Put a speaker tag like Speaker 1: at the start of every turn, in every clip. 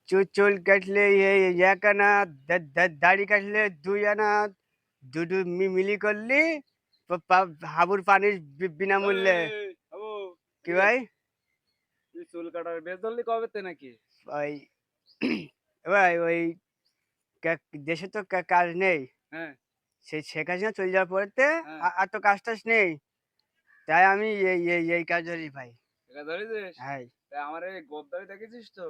Speaker 1: চুল কাটলে এক আনা, দাড়ি কাটলে 2 আনা, দুটো মিলি করলি হাবুর পানির বিনামূল্যে।
Speaker 2: এই বাবু,
Speaker 1: কি
Speaker 2: এদিকে আয়।
Speaker 1: ভাই?
Speaker 2: তুই চুল কাটার বেশ ধরলি কবেতে নাকি?
Speaker 1: ওই ভাই ওই দেশে তো কাজ নেই।
Speaker 2: হ্যাঁ,
Speaker 1: সেই শেখ হাসিনা চলে যাওয়ার পরেতে
Speaker 2: হ্যাঁ।
Speaker 1: আর তো কাজ টাজ নেই। তাই আমি এই কাজ ধরি ভাই।
Speaker 2: এটা ধরেছিস?
Speaker 1: হ্যাঁ।
Speaker 2: তা আমার এই গোঁফদাড়ি দেখেছিস তো?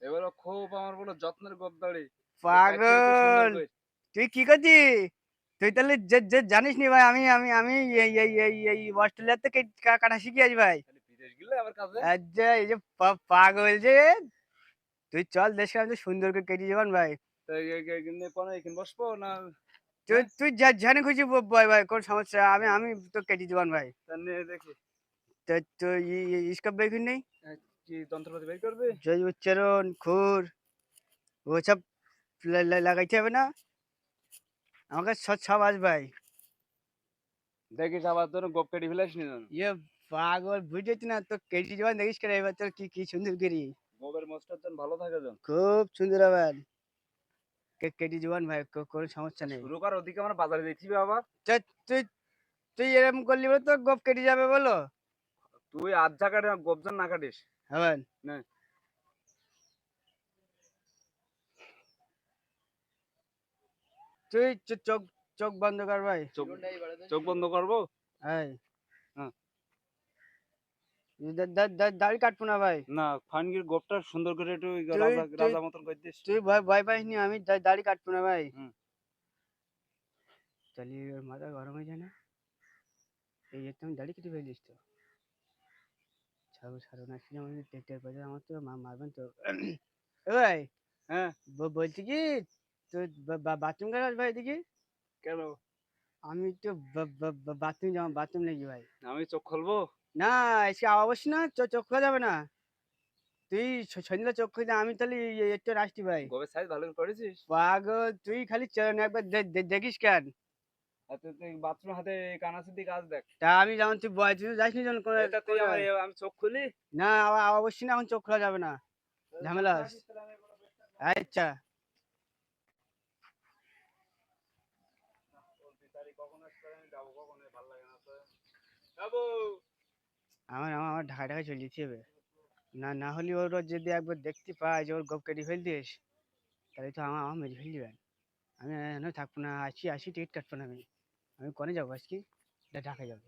Speaker 2: এগুলো খুব আমার বড় যত্নের গোঁফদাড়ি। এই কাটতে খুব সুন্দর
Speaker 1: পাগল!
Speaker 2: করে।
Speaker 1: তুই কি করছিস? তুই তাহলে যে জানিস নি ভাই আমি আমি আমি এই অস্ট্রেলিয়াতে কাটা শিখিয়েছি ভাই।
Speaker 2: খালি বিদেশ গেলে আবার কাজে।
Speaker 1: এই যে পাগল যে তুই চল দেশে আমি তো সুন্দর করে কেটে যাবান ভাই।
Speaker 2: তা এখানে কোনো এখানে বসবো না?
Speaker 1: তুই
Speaker 2: হ্যাঁ?
Speaker 1: তুই যেখানে খুশি বয় ভাই কোন সমস্যা আমি আমি তো কেটে দিবান ভাই।
Speaker 2: তা নিয়ে দেখি।
Speaker 1: তো তো স্কার্ফ বের নেই?
Speaker 2: হ্যাঁ, কি যন্ত্রপাতি বের করবি?
Speaker 1: জয় উচ্চারণ, খুর ওসব লাগাইতে হবে না? আমার কাছে সব আছে ভাই।
Speaker 2: দেখিস আবার তোর গোঁফ কেটে ফেলাস নি যেন।
Speaker 1: ইয়ে পাগল বুঝেছি না তো কেটে যাবান দেখিস কেন এবার তোর কি সুন্দর করি।
Speaker 2: গোঁফের মোচটার যেন ভালো থাকে যেন।
Speaker 1: খুব সুন্দর আবার কেটে যাবান ভাই কোনো সমস্যা
Speaker 2: তা
Speaker 1: নেই।
Speaker 2: শুরু কর ওদিকে আমরা বাজারে যাইতে হবে আবার।
Speaker 1: তা তুই তুই এরকম করলি বলে তো গোপ কেটে যাবে বলো।
Speaker 2: তুই আধ যা কাটে গোঁফ যেন না কাটিস।
Speaker 1: হবেন
Speaker 2: নে,
Speaker 1: তুই চোখ চোখ বন্ধ কর ভাই।
Speaker 2: চোখ চোখ বন্ধ করবো?
Speaker 1: হ্যাঁ
Speaker 2: হ্যাঁ।
Speaker 1: দাড়ি কাটবো না ভাই।
Speaker 2: না, খানগির গোঁফটা সুন্দর করে একটু
Speaker 1: তুই
Speaker 2: রাজা
Speaker 1: তুই
Speaker 2: রাজা মতন করে দিস।
Speaker 1: তুই ভয় পাইস নি আমি দাড়ি কাটবো না ভাই।
Speaker 2: হুম।
Speaker 1: তাহলে ওর মাথা গরম হয়ে যায় না? এই যে তুমি দাড়ি কেটে ফেলিস তো ছাড়ো ছাড়ো না শুনে আমাদের টের পাচ্ছে আমার তো মারবেন তো। এ ভাই
Speaker 2: হ্যাঁ,
Speaker 1: বলছি কি তুই বাথরুম গেলাস ভাই দেখি।
Speaker 2: কেন?
Speaker 1: আমি তো বাথরুম যাবো বাথরুম লেগে ভাই।
Speaker 2: আমি চোখ খুলবো?
Speaker 1: না এসে অবশ্যই না চোখ খোলা যাবে না। তুই সন্ধ্যা চোখ খুলে আমি তাহলে একটু আসছি ভাই।
Speaker 2: গোঁফের সাইজ ভালো করে করেছিস?
Speaker 1: পাগল তুই খালি চল একবার দেখিস কেন।
Speaker 2: আর তুই বাথরুম হাতে কানাসির দিকে কাজ দেখ।
Speaker 1: তা আমি যেমন তুই বয় তুই যাসনি যখন কোনো
Speaker 2: এটা তুই
Speaker 1: কোনো
Speaker 2: আমার আমি চোখ খুলি?
Speaker 1: না অবশ্যই না এখন চোখ খোলা যাবে না। ঝামেলা আছে। আচ্ছা
Speaker 2: কখন আসবে আমি যাবো কখন ভালো লাগে না তো। যাবো।
Speaker 1: আমার আমার আমার ঢাকা চলে যেতে হবে। না না হলে ওর যদি একবার দেখতে পাই যে ওর গোপ কেটে ফেলতিস তাহলে তো আমার মেরে ফেল দিবেন। আমি থাকবো না আসি আসি টিকিট কাটবো না আমি। আমি কনে যাবো আজকে ঢাকা যাবো।